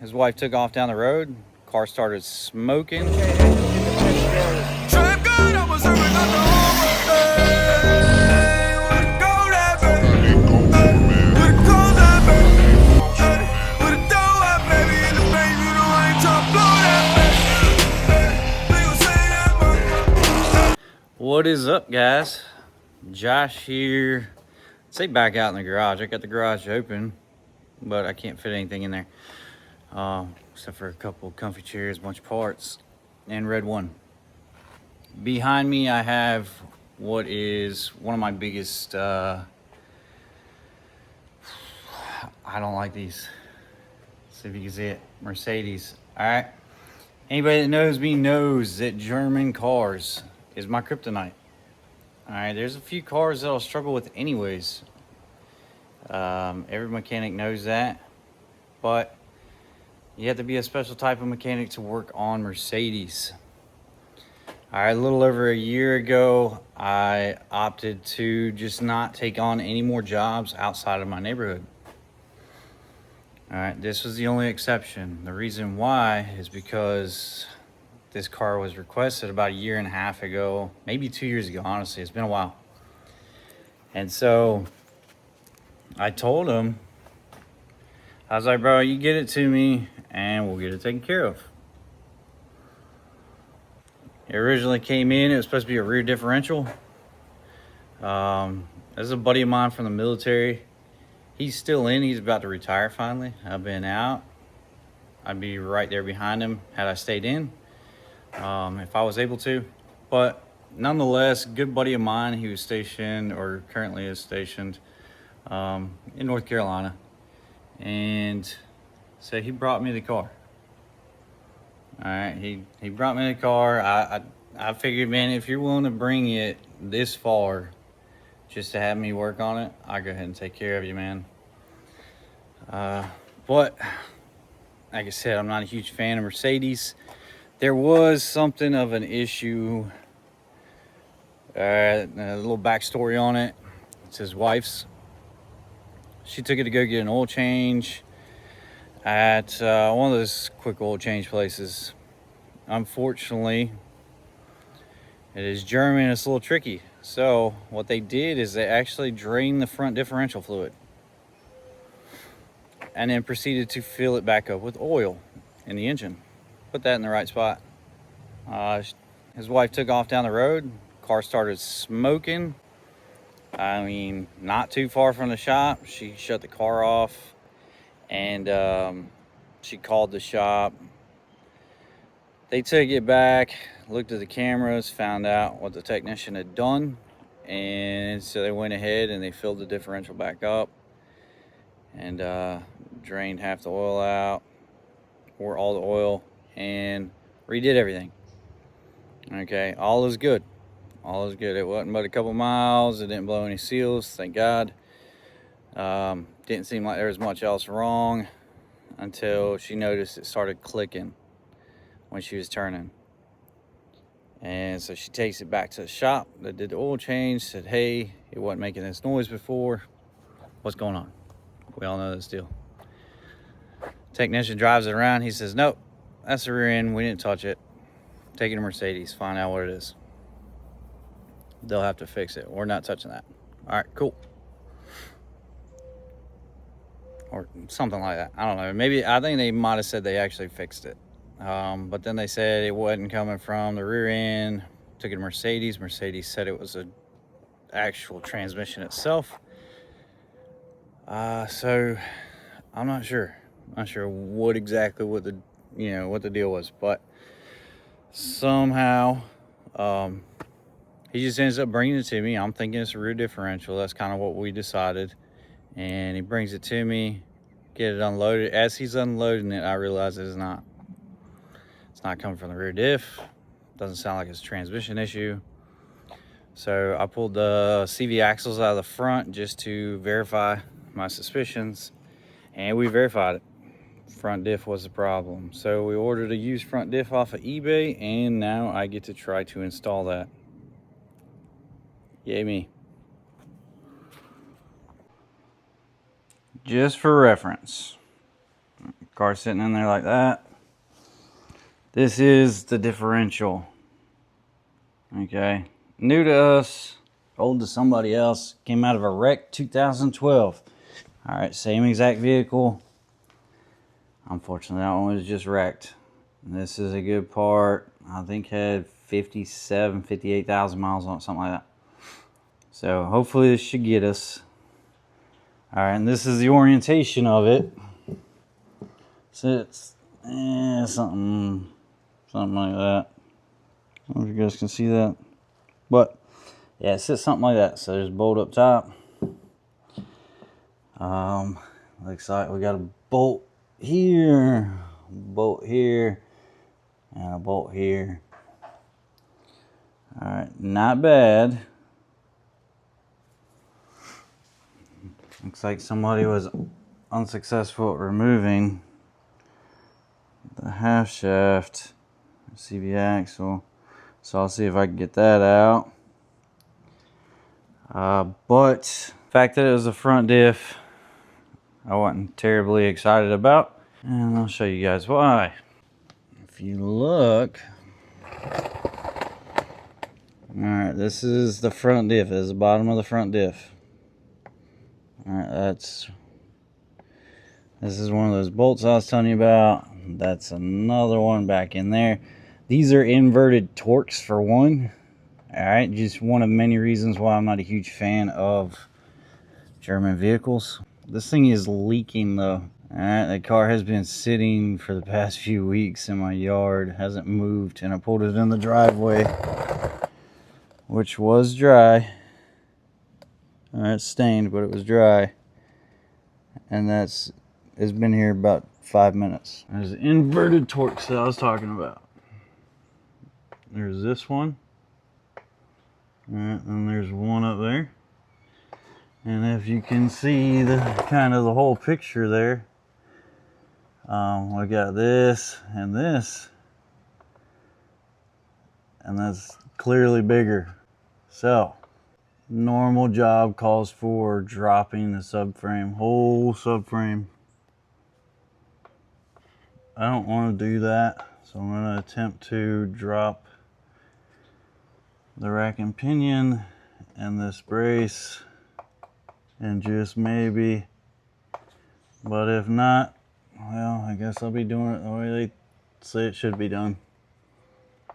His wife took off down the road. Car started smoking. What is up, guys? Josh here. Say back out in the garage. I got the garage open, but I can't fit anything in there. Except for a couple comfy chairs, a bunch of parts, and Red One. Behind me, I have what is one of my biggest, I don't like these. See if you can see it. Mercedes. All right. Anybody that knows me knows that German cars is my kryptonite. All right. There's a few cars that I'll struggle with anyways. Every mechanic knows that, but you have to be a special type of mechanic to work on Mercedes. All right, a little over a year ago, I opted to just not take on any more jobs outside of my neighborhood. All right, this was the only exception. The reason why is because this car was requested about a year and a half ago, maybe 2 years ago, honestly. It's been a while. And so I told him, I was like, bro, you get it to me and we'll get it taken care of. It originally came in, it was supposed to be a rear differential. This is a buddy of mine from the military. He's still in, he's about to retire finally. I've been out. I'd be right there behind him had I stayed in, if I was able to. But nonetheless, good buddy of mine, he was stationed, or currently is stationed, in North Carolina. And so he brought me the car. All right, he brought me the car. I figured, man, if you're willing to bring it this far just to have me work on it, I'll go ahead and take care of you, man. But like I said, I'm not a huge fan of Mercedes. There was something of an issue. A little backstory on it. It's his wife's. She took it to go get an oil change at one of those quick oil change places. Unfortunately, it is German, it's a little tricky. So what they did is they actually drained the front differential fluid and then proceeded to fill it back up with oil in the engine. Put that in the right spot. His wife took off down the road. Car started smoking. I mean, not too far from the shop. She shut the car off and she called the shop. They took it back, looked at the cameras, found out what the technician had done, and so they went ahead and they filled the differential back up and drained half the oil out, or all the oil, and redid everything. Okay, all is good. All is good. It wasn't but a couple miles. It didn't blow any seals, thank God. Didn't seem like there was much else wrong until she noticed it started clicking when she was turning. And so she takes it back to the shop that did the oil change, said, hey, it wasn't making this noise before. What's going on? We all know this deal. Technician drives it around. He says, nope, that's the rear end. We didn't touch it. Take it to Mercedes, find out what it is. They'll have to fix it. We're not touching that. All right, cool. Or something like that. I don't know. Maybe, I think they might have said they actually fixed it. But then they said it wasn't coming from the rear end. Took it to Mercedes. Mercedes said it was an actual transmission itself. So I'm not sure. Not sure what exactly what the deal was, but somehow he just ends up bringing it to me. I'm thinking it's a rear differential. That's kind of what we decided. And he brings it to me, get it unloaded. As he's unloading it, I realize it's not coming from the rear diff. Doesn't sound like it's a transmission issue. So I pulled the CV axles out of the front just to verify my suspicions, and we verified it. Front diff was the problem. So we ordered a used front diff off of eBay, and now I get to try to install that. Yay me. Just for reference, Car sitting in there like that. This is the differential. Okay, new to us, old to somebody else. Came out of a wreck 2012. All right, same exact vehicle. Unfortunately, that one was just wrecked. This is a good part. I think had 58,000 miles on it, something like that. So hopefully this should get us. All right, and this is the orientation of it. So it's something like that. I don't know if you guys can see that, but yeah, it sits something like that. So there's a bolt up top. Looks like we got a bolt here, and a bolt here. All right, not bad. Looks like somebody was unsuccessful at removing the half shaft CV axle, so I'll see if I can get that out. But the fact that it was a front diff, I wasn't terribly excited about, and I'll show you guys why. If you look, all right, this is the front diff. This is the bottom of the front diff. All right, this is one of those bolts I was telling you about. That's another one back in there. These are inverted Torx for one. All right, just one of many reasons why I'm not a huge fan of German vehicles. This thing is leaking though. All right, the car has been sitting for the past few weeks in my yard, hasn't moved, and I pulled it in the driveway, which was dry. All right, it's stained, but it was dry. And it's been here about 5 minutes. There's the inverted Torx that I was talking about. There's this one. And there's one up there. And if you can see the kind of the whole picture there, we got this, and that's clearly bigger. So normal job calls for dropping the subframe, whole subframe. I don't want to do that, so I'm going to attempt to drop the rack and pinion and this brace, and just maybe, but if not, well, I guess I'll be doing it the way they say it should be done.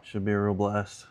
Should be a real blast.